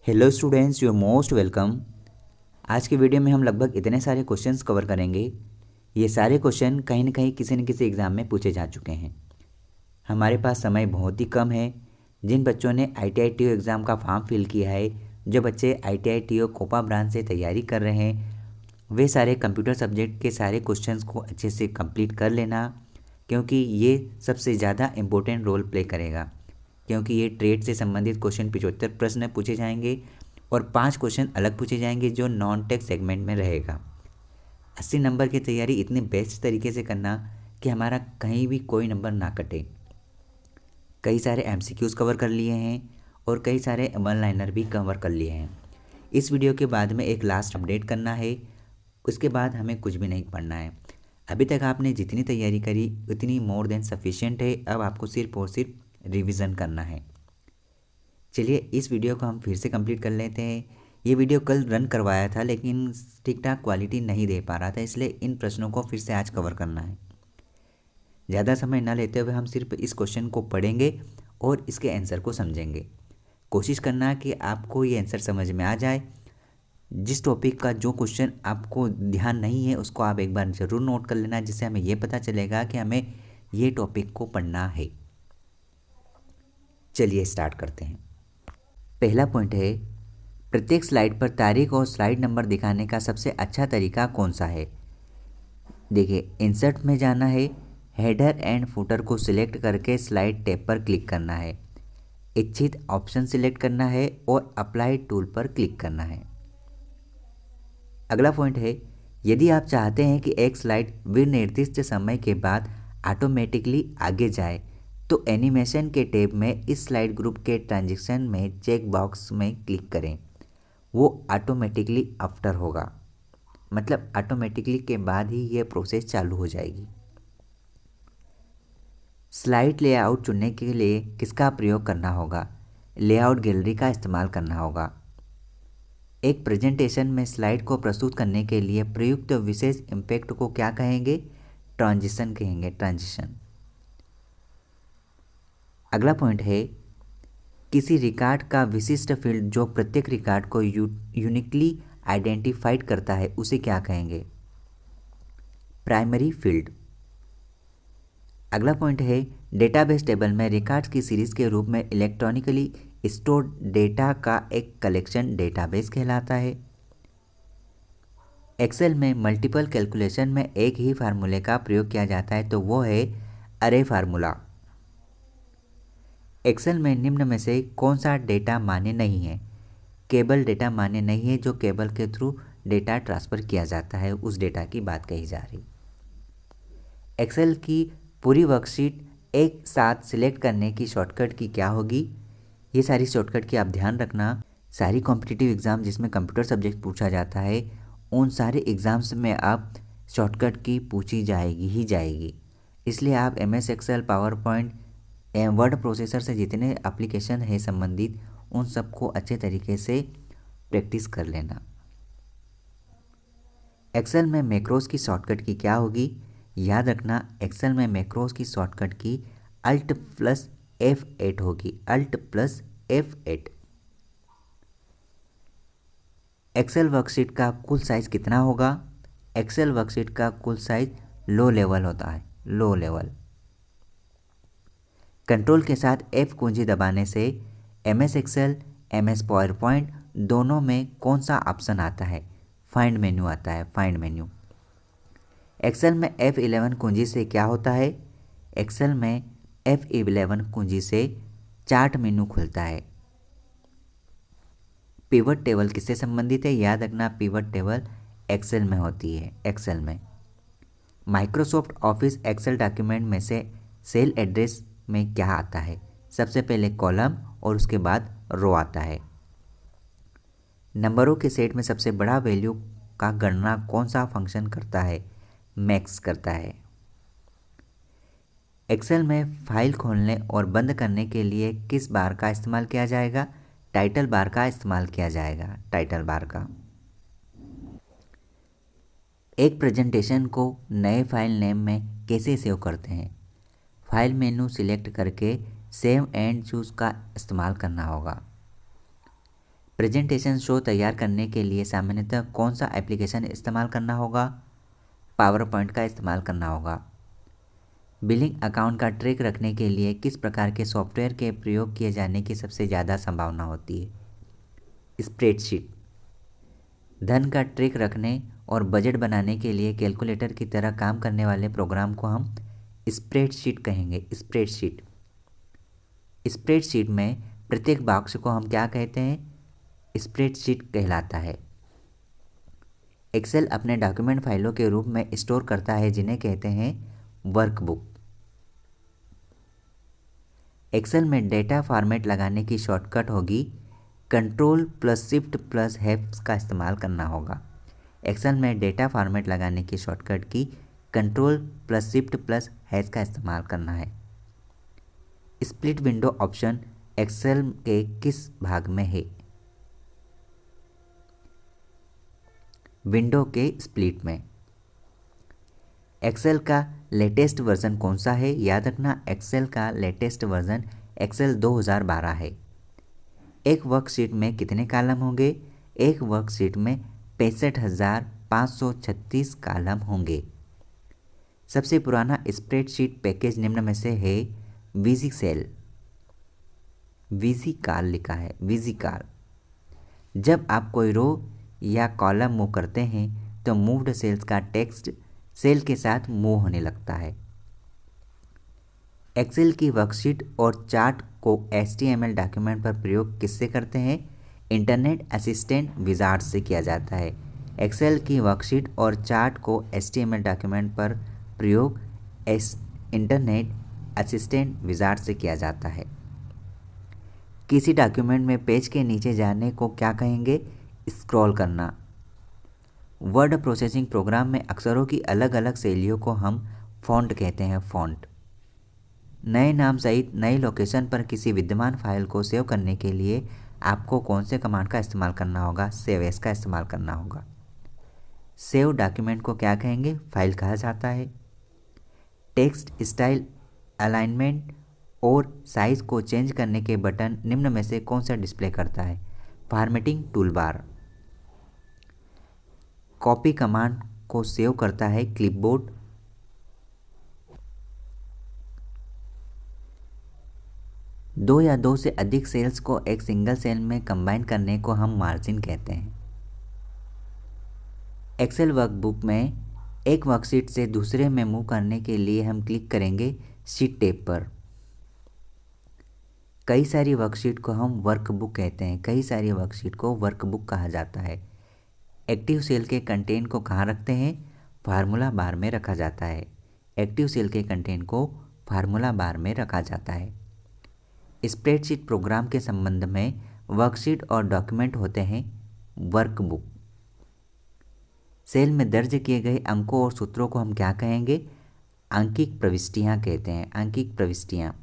Hello students, you are most welcome. आज के video में हम लगभग इतने सारे क्वेश्चंस कवर करेंगे। ये सारे क्वेश्चन कहीं न कहीं किसी न किसी एग्ज़ाम में पूछे जा चुके हैं। हमारे पास समय बहुत ही कम है। जिन बच्चों ने ITI TO एग्ज़ाम का फॉर्म फिल किया है, जो बच्चे ITI TO कोपा ब्रांच से तैयारी कर रहे हैं, वे सारे कंप्यूटर सब्जेक्ट के सारे क्वेश्चंस को अच्छे से कंप्लीट कर लेना, क्योंकि ये सबसे ज़्यादा इम्पोर्टेंट रोल प्ले करेगा। क्योंकि ये ट्रेड से संबंधित क्वेश्चन 75 प्रश्न पूछे जाएंगे और 5 क्वेश्चन अलग पूछे जाएंगे जो नॉन टेक सेगमेंट में रहेगा। 80 नंबर की तैयारी इतनी बेस्ट तरीके से करना कि हमारा कहीं भी कोई नंबर ना कटे। कई सारे MCQs कवर कर लिए हैं और कई सारे वन लाइनर भी कवर कर लिए हैं। इस वीडियो के बाद में एक लास्ट अपडेट करना है, उसके बाद हमें कुछ भी नहीं पढ़ना है। अभी तक आपने जितनी तैयारी करी उतनी मोर देन सफिशिएंट है। अब आपको सिर्फ और सिर्फ रिवीजन करना है। चलिए इस वीडियो को हम फिर से कंप्लीट कर लेते हैं। ये वीडियो कल रन करवाया था लेकिन ठीक ठाक क्वालिटी नहीं दे पा रहा था, इसलिए इन प्रश्नों को फिर से आज कवर करना है। ज़्यादा समय ना लेते हुए हम सिर्फ इस क्वेश्चन को पढ़ेंगे और इसके आंसर को समझेंगे। कोशिश करना कि आपको ये आंसर समझ में आ जाए। जिस टॉपिक का जो क्वेश्चन आपको ध्यान नहीं है उसको आप एक बार ज़रूर नोट कर लेना, जिससे हमें ये पता चलेगा कि हमें ये टॉपिक को पढ़ना है। चलिए स्टार्ट करते हैं। पहला पॉइंट है, प्रत्येक स्लाइड पर तारीख और स्लाइड नंबर दिखाने का सबसे अच्छा तरीका कौन सा है। देखिए, इंसर्ट में जाना है, हेडर एंड फुटर को सिलेक्ट करके स्लाइड टैब पर क्लिक करना है, इच्छित ऑप्शन सिलेक्ट करना है और अप्लाई टूल पर क्लिक करना है। अगला पॉइंट है, यदि आप चाहते हैं कि एक स्लाइड विनिर्दिष्ट समय के बाद ऑटोमेटिकली आगे जाए तो एनिमेशन के टैब में इस स्लाइड ग्रुप के ट्रांजिशन में चेक बॉक्स में क्लिक करें। वो ऑटोमेटिकली आफ्टर होगा, मतलब ऑटोमेटिकली के बाद ही ये प्रोसेस चालू हो जाएगी। स्लाइड लेआउट चुनने के लिए किसका प्रयोग करना होगा। लेआउट गैलरी का इस्तेमाल करना होगा। एक प्रेजेंटेशन में स्लाइड को प्रस्तुत करने के लिए प्रयुक्त विशेष इम्पैक्ट को क्या कहेंगे। ट्रांजिशन कहेंगे, ट्रांजिशन। अगला पॉइंट है, किसी रिकॉर्ड का विशिष्ट फील्ड जो प्रत्येक रिकॉर्ड को यूनिकली आइडेंटिफाइड करता है उसे क्या कहेंगे। Primary field. अगला पॉइंट है, डेटाबेस टेबल में रिकॉर्ड्स की सीरीज के रूप में इलेक्ट्रॉनिकली स्टोर्ड डेटा का एक कलेक्शन डेटाबेस कहलाता है। एक्सेल में मल्टीपल कैलकुलेशन में एक ही फार्मूले का प्रयोग किया जाता है तो वो है अरे फार्मूला। एक्सेल में निम्न में से कौन सा डेटा मान्य नहीं है। केबल डेटा मान्य नहीं है, जो केबल के थ्रू डेटा ट्रांसफ़र किया जाता है उस डेटा की बात कही जा रही। एक्सेल की पूरी वर्कशीट एक साथ सिलेक्ट करने की शॉर्टकट की क्या होगी। ये सारी शॉर्टकट की आप ध्यान रखना। सारी कॉम्पिटिटिव एग्ज़ाम जिसमें कंप्यूटर सब्जेक्ट पूछा जाता है उन सारे एग्ज़ाम्स में आप शॉर्टकट की पूछी जाएगी ही जाएगी। इसलिए आप MS Excel, PowerPoint, word processor से जितने एप्लीकेशन है संबंधित उन सबको अच्छे तरीके से प्रैक्टिस कर लेना। एक्सेल में मैक्रोस की शॉर्टकट की क्या होगी। याद रखना, एक्सेल में मैक्रोस की शॉर्टकट की Alt+F8 होगी, Alt+F8। एक्सेल वर्कशीट का कुल साइज कितना होगा। एक्सेल वर्कशीट का कुल साइज लो लेवल होता है, लो लेवल। कंट्रोल के साथ F कुंजी दबाने से MS Excel, MS PowerPoint दोनों में कौन सा ऑप्शन आता है। फाइंड मेन्यू आता है, फाइंड मेन्यू। एक्सेल में F11 कुंजी से क्या होता है। एक्सेल में F11 कुंजी से चार्ट मेन्यू खुलता है। पिवट टेबल किससे संबंधित है। याद रखना, पिवट टेबल एक्सेल में होती है, एक्सेल में। माइक्रोसॉफ्ट ऑफिस एक्सेल डॉक्यूमेंट में से सेल एड्रेस में क्या आता है। सबसे पहले कॉलम और उसके बाद रो आता है। नंबरों के सेट में सबसे बड़ा वैल्यू का गणना कौन सा फंक्शन करता है। मैक्स करता है। एक्सेल में फाइल खोलने और बंद करने के लिए किस बार का इस्तेमाल किया जाएगा। टाइटल बार का इस्तेमाल किया जाएगा, टाइटल बार का। एक प्रेजेंटेशन को नए फाइल नेम में कैसे सेव करते हैं। फाइल मेनू सिलेक्ट करके सेव एंड चूज का इस्तेमाल करना होगा। प्रेजेंटेशन शो तैयार करने के लिए सामान्यतः कौन सा एप्लीकेशन इस्तेमाल करना होगा? पावर पॉइंट का इस्तेमाल करना होगा। बिलिंग अकाउंट का ट्रैक रखने के लिए किस प्रकार के सॉफ्टवेयर के प्रयोग किए जाने की सबसे ज़्यादा संभावना होती है? स्प्रेडशीट। धन का ट्रैक रखने और बजट बनाने के लिए कैलकुलेटर की तरह काम करने वाले प्रोग्राम को हम स्प्रेडशीट कहेंगे। स्प्रेडशीट। स्प्रेडशीट में प्रत्येक बॉक्स को हम क्या कहते हैं? स्प्रेडशीट कहलाता है। एक्सेल अपने डॉक्यूमेंट फाइलों के रूप में स्टोर करता है जिन्हें कहते हैं वर्कबुक। एक्सेल में डेटा फॉर्मेट लगाने की शॉर्टकट होगी Ctrl+Shift+F का इस्तेमाल करना होगा। एक्सेल में डेटा फॉर्मेट लगाने की शॉर्टकट की Ctrl+Shift+H का इस्तेमाल करना है। स्प्लिट विंडो ऑप्शन एक्सेल के किस भाग में है? विंडो के स्प्लिट में। एक्सेल का लेटेस्ट वर्जन कौन सा है? याद रखना, एक्सेल का लेटेस्ट वर्जन एक्सेल 2012 है। एक वर्कशीट में कितने कॉलम होंगे? एक वर्कशीट में 65,536 कॉलम होंगे। सबसे पुराना स्प्रेडशीट पैकेज निम्न में से है विजीसेल। विजीकाल लिखा है, विजीकाल। जब आप कोई रो या कॉलम मूव करते हैं तो मूव्ड सेल्स का टेक्स्ट सेल के साथ मूव होने लगता है। एक्सेल की वर्कशीट और चार्ट को HTML डॉक्यूमेंट पर प्रयोग किससे करते हैं? इंटरनेट असिस्टेंट विजार्ड से किया जाता है। एक्सेल की वर्कशीट और चार्ट को HTML डॉक्यूमेंट पर प्रयोग इंटरनेट असिस्टेंट विजार्ड से किया जाता है। किसी डॉक्यूमेंट में पेज के नीचे जाने को क्या कहेंगे? स्क्रॉल करना। वर्ड प्रोसेसिंग प्रोग्राम में अक्षरों की अलग अलग शैलियों को हम फॉन्ट कहते हैं, फॉन्ट। नए नाम सहित नई लोकेशन पर किसी विद्यमान फाइल को सेव करने के लिए आपको कौन से कमांड का इस्तेमाल करना होगा? सेव एज का इस्तेमाल करना होगा। सेव डॉक्यूमेंट को क्या कहेंगे? फाइल कहा जाता है। टेक्स्ट स्टाइल, अलाइनमेंट और साइज को चेंज करने के बटन निम्न में से कौन सा डिस्प्ले करता है? Formatting toolbar. कॉपी कमांड को सेव करता है क्लिपबोर्ड। दो या दो से अधिक सेल्स को एक सिंगल सेल में कंबाइन करने को हम मार्जिन कहते हैं। एक्सेल वर्कबुक में एक वर्कशीट से दूसरे में मूव करने के लिए हम क्लिक करेंगे शीट टैब पर। कई सारी वर्कशीट को हम वर्कबुक कहते हैं। कई सारी वर्कशीट को वर्कबुक कहा जाता है। एक्टिव सेल के कंटेंट को कहाँ रखते हैं? फार्मूला बार में रखा जाता है। एक्टिव सेल के कंटेंट को फार्मूला बार में रखा जाता है। स्प्रेडशीट प्रोग्राम के संबंध में वर्कशीट और डॉक्यूमेंट होते हैं वर्कबुक। सेल में दर्ज किए गए अंकों और सूत्रों को हम क्या कहेंगे? आंकिक प्रविष्टियाँ कहते हैं, आंकिक प्रविष्टियाँ।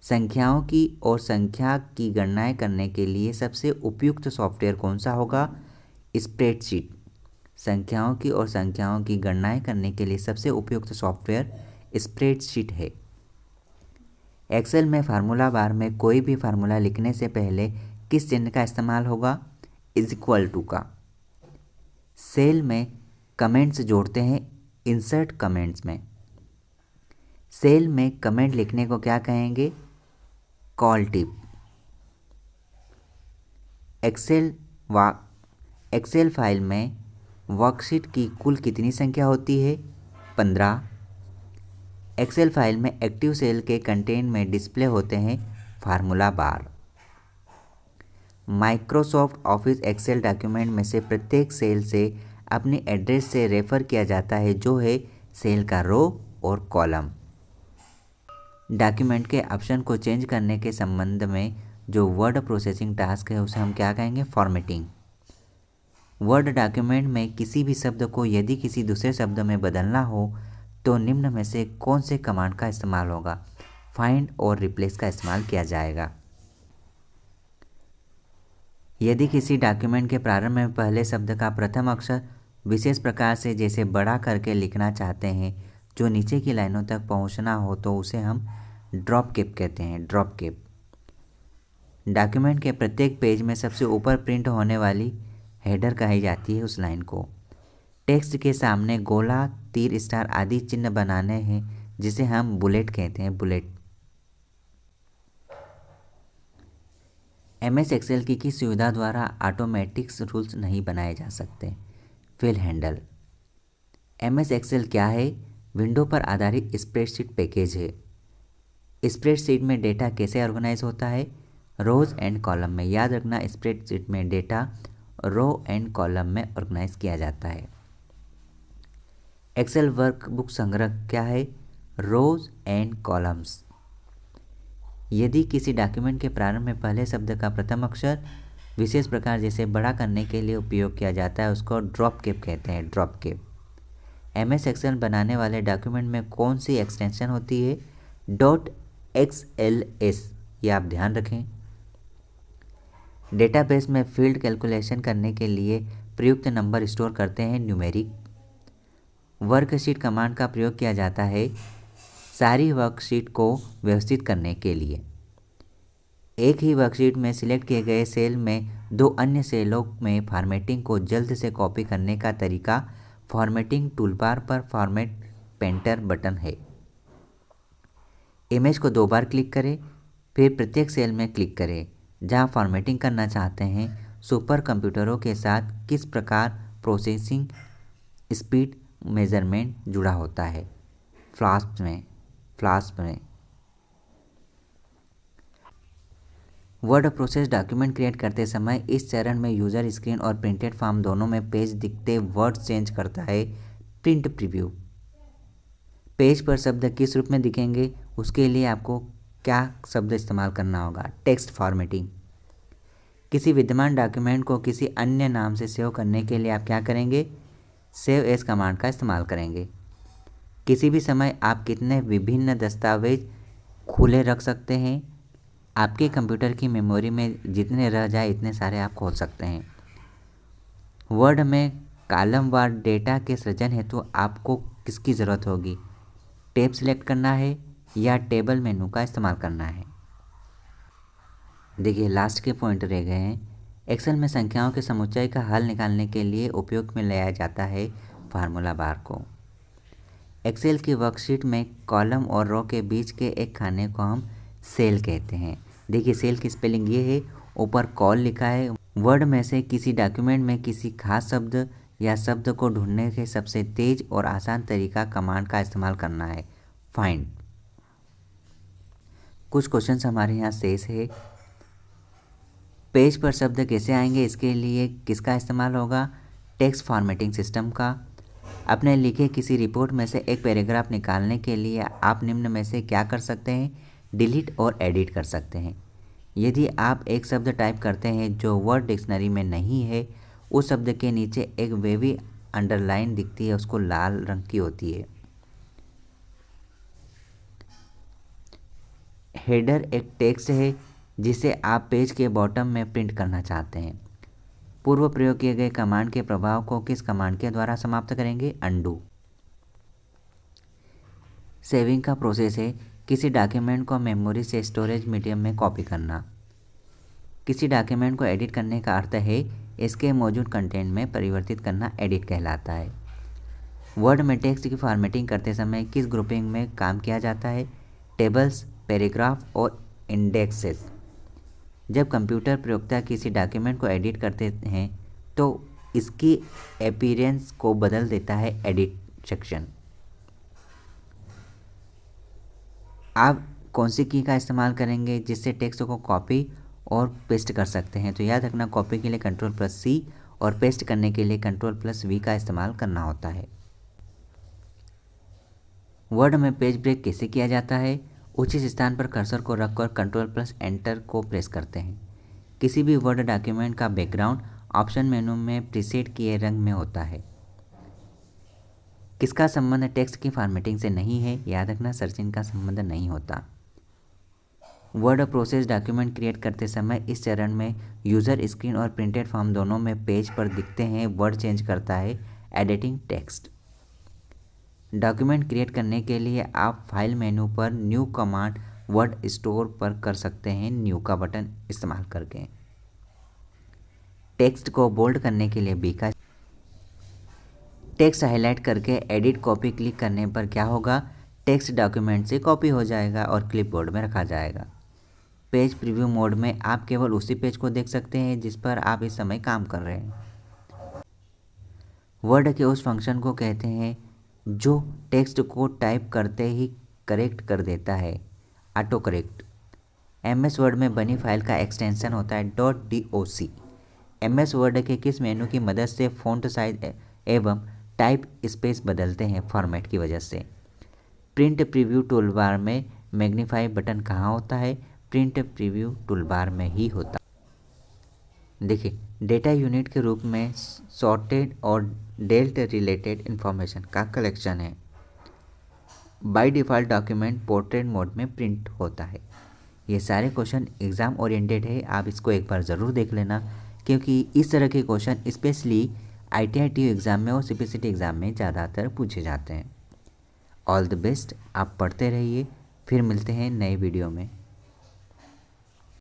संख्याओं की और संख्या की गणनाएं करने के लिए सबसे उपयुक्त सॉफ्टवेयर कौन सा होगा? स्प्रेडशीट। संख्याओं की और संख्याओं की गणनाएं करने के लिए सबसे उपयुक्त सॉफ्टवेयर स्प्रेडशीट है। एक्सेल में फार्मूला बार में कोई भी फार्मूला लिखने से पहले किस चिन्ह का इस्तेमाल होगा? इक्वल टू का। सेल में कमेंट्स जोड़ते हैं इंसर्ट कमेंट्स में। सेल में कमेंट लिखने को क्या कहेंगे? Call tip. एक्सेल फाइल में वर्कशीट की कुल कितनी संख्या होती है? 15। एक्सेल फाइल में एक्टिव सेल के कंटेंट में डिस्प्ले होते हैं formula bar. Microsoft Office Excel document में से प्रत्येक सेल से अपने एड्रेस से रेफर किया जाता है जो है सेल का रो और कॉलम। डॉक्यूमेंट के ऑप्शन को चेंज करने के संबंध में जो वर्ड प्रोसेसिंग टास्क है उसे हम क्या कहेंगे? फॉर्मेटिंग। वर्ड डॉक्यूमेंट में किसी भी शब्द को यदि किसी दूसरे शब्द में बदलना हो तो निम्न में से कौन से कमांड का इस्तेमाल होगा? फाइंड और रिप्लेस का इस्तेमाल किया जाएगा। यदि किसी डॉक्यूमेंट के प्रारंभ में पहले शब्द का प्रथम अक्षर विशेष प्रकार से जैसे बड़ा करके लिखना चाहते हैं जो नीचे की लाइनों तक पहुंचना हो तो उसे हम ड्रॉप कैप कहते हैं, ड्रॉप कैप। डॉक्यूमेंट के प्रत्येक पेज में सबसे ऊपर प्रिंट होने वाली हेडर कही जाती है उस लाइन को। टेक्स्ट के सामने गोला, तीर, स्टार आदि चिन्ह बनाने हैं जिसे हम बुलेट कहते हैं, बुलेट। MS एक्सेल की किस सुविधा द्वारा ऑटोमेटिक्स रूल्स नहीं बनाए जा सकते? Fill handle. MS एक्सेल क्या है? विंडो पर आधारित स्प्रेडशीट पैकेज है। स्प्रेडशीट में डेटा कैसे ऑर्गेनाइज होता है? रोज एंड कॉलम में। याद रखना, स्प्रेडशीट में डेटा रो एंड कॉलम में ऑर्गेनाइज किया जाता है। एक्सेल वर्कबुक संग्रह क्या है? रोज एंड कॉलम्स। यदि किसी डॉक्यूमेंट के प्रारंभ में पहले शब्द का प्रथम अक्षर विशेष प्रकार जैसे बड़ा करने के लिए उपयोग किया जाता है, उसको ड्रॉप कैप कहते हैं, ड्रॉप कैप। MS एक्सेल बनाने वाले डॉक्यूमेंट में कौन सी एक्सटेंशन होती है? .xls, ये आप ध्यान रखें। डेटाबेस में फील्ड कैलकुलेशन करने के लिए प्रयुक्त नंबर स्टोर करते हैं, न्यूमेरिक। वर्कशीट कमांड का प्रयोग किया जाता है सारी वर्कशीट को व्यवस्थित करने के लिए। एक ही वर्कशीट में सिलेक्ट किए गए सेल में दो अन्य सेलों में फॉर्मेटिंग को जल्द से कॉपी करने का तरीका फॉर्मेटिंग टूलबार पर फॉर्मेट पेंटर बटन है। इमेज को 2 बार क्लिक करें, फिर प्रत्येक सेल में क्लिक करें जहां फॉर्मेटिंग करना चाहते हैं। सुपर कंप्यूटरों के साथ किस प्रकार प्रोसेसिंग स्पीड मेजरमेंट जुड़ा होता है? फ्लास्क में। वर्ड प्रोसेस डॉक्यूमेंट क्रिएट करते समय इस चरण में यूजर स्क्रीन और प्रिंटेड फॉर्म दोनों में पेज दिखते वर्ड चेंज करता है, प्रिंट प्रीव्यू। पेज पर शब्द किस रूप में दिखेंगे, उसके लिए आपको क्या शब्द इस्तेमाल करना होगा? Text formatting. किसी विद्यमान डॉक्यूमेंट को किसी अन्य नाम से सेव करने के लिए आप क्या करेंगे? सेव एज कमांड का इस्तेमाल करेंगे। किसी भी समय आप कितने विभिन्न दस्तावेज खुले रख सकते हैं? आपके कंप्यूटर की मेमोरी में जितने रह जाए इतने सारे आप खोल सकते हैं। वर्ड में कॉलमवार डेटा के सृजन हेतु आपको किसकी ज़रूरत होगी? टैब सिलेक्ट करना है या टेबल मेनू का इस्तेमाल करना है? देखिए, लास्ट के पॉइंट रह गए हैं। एक्सेल में संख्याओं के समुच्चय का हल निकालने के लिए उपयोग में लाया जाता है फार्मूला बार को। एक्सेल की वर्कशीट में कॉलम और रो के बीच के एक खाने को हम सेल कहते हैं। देखिए, सेल की स्पेलिंग ये है, ऊपर कॉल लिखा है। वर्ड में से किसी डॉक्यूमेंट में किसी खास शब्द या शब्द को ढूंढने के सबसे तेज और आसान तरीका कमांड का इस्तेमाल करना है, फाइंड। कुछ क्वेश्चंस हमारे यहाँ शेष है। पेज पर शब्द कैसे आएंगे, इसके लिए किसका इस्तेमाल होगा? टेक्स्ट फॉर्मेटिंग सिस्टम का। अपने लिखे किसी रिपोर्ट में से एक पैराग्राफ निकालने के लिए आप निम्न में से क्या कर सकते हैं? डिलीट और एडिट कर सकते हैं। यदि आप एक शब्द टाइप करते हैं जो वर्ड डिक्शनरी में नहीं है, उस शब्द के नीचे एक वेवी अंडरलाइन दिखती है, उसको लाल रंग की होती है। हेडर एक टेक्स्ट है जिसे आप पेज के बॉटम में प्रिंट करना चाहते हैं। पूर्व प्रयोग किए गए कमांड के प्रभाव को किस कमांड के द्वारा समाप्त करेंगे? अनडू। सेविंग का प्रोसेस है किसी डॉक्यूमेंट को मेमोरी से स्टोरेज मीडियम में कॉपी करना। किसी डॉक्यूमेंट को एडिट करने का अर्थ है इसके मौजूद कंटेंट में परिवर्तित करना, एडिट कहलाता है। वर्ड में टेक्स्ट की फॉर्मेटिंग करते समय किस ग्रुपिंग में काम किया जाता है? टेबल्स, पैराग्राफ और इंडेक्सेस। जब कंप्यूटर प्रयोक्ता किसी डॉक्यूमेंट को एडिट करते हैं तो इसकी अपीयरेंस को बदल देता है, एडिट सेक्शन। आप कौन सी की का इस्तेमाल करेंगे जिससे टेक्स्ट को कॉपी और पेस्ट कर सकते हैं? तो याद रखना, कॉपी के लिए Ctrl+C और पेस्ट करने के लिए Ctrl+V का इस्तेमाल करना होता है। वर्ड में पेज ब्रेक कैसे किया जाता है? उचित स्थान पर कर्सर को रखकर Ctrl+Enter को प्रेस करते हैं। किसी भी वर्ड डॉक्यूमेंट का बैकग्राउंड ऑप्शन मेनू में प्रीसेट किए रंग में होता है। किसका संबंध टेक्स्ट की फॉर्मेटिंग से नहीं है? याद रखना, सर्चिंग का संबंध नहीं होता। वर्ड प्रोसेस डॉक्यूमेंट क्रिएट करते समय इस चरण में यूज़र स्क्रीन और प्रिंटेड फॉर्म दोनों में पेज पर दिखते हैं वर्ड चेंज करता है, एडिटिंग टेक्स्ट। डॉक्यूमेंट क्रिएट करने के लिए आप फाइल मेनू पर न्यू कमांड वर्ड स्टोर पर कर सकते हैं न्यू का बटन इस्तेमाल करके। टेक्स्ट को बोल्ड करने के लिए बी का, टेक्स्ट हाईलाइट करके एडिट कॉपी क्लिक करने पर क्या होगा, टेक्स्ट डॉक्यूमेंट से कॉपी हो जाएगा और क्लिपबोर्ड में रखा जाएगा। पेज प्रीव्यू मोड में आप केवल उसी पेज को देख सकते हैं जिस पर आप इस समय काम कर रहे हैं। वर्ड के उस फंक्शन को कहते हैं जो टेक्स्ट को टाइप करते ही करेक्ट कर देता है, ऑटो करेक्ट। MS वर्ड में बनी फाइल का एक्सटेंशन होता है .doc। MS वर्ड के किस मेनू की मदद से फ़ॉन्ट साइज एवं टाइप स्पेस बदलते हैं, फॉर्मेट की वजह से। प्रिंट प्रीव्यू टूलबार में मैग्नीफाई बटन कहाँ होता है, प्रिंट प्रीव्यू टूलबार में ही होता है। देखिए, डेटा यूनिट के रूप में सॉर्टेड और डेल्ट रिलेटेड इन्फॉर्मेशन का कलेक्शन है। By default document portrait mode में प्रिंट होता है। ये सारे क्वेश्चन एग्ज़ाम ओरिएंटेड है, आप इसको एक बार ज़रूर देख लेना, क्योंकि इस तरह के क्वेश्चन स्पेशली ITIT एग्ज़ाम में और CPCT एग्ज़ाम में ज़्यादातर पूछे जाते हैं। ऑल द बेस्ट, आप पढ़ते रहिए, फिर मिलते हैं नए वीडियो में।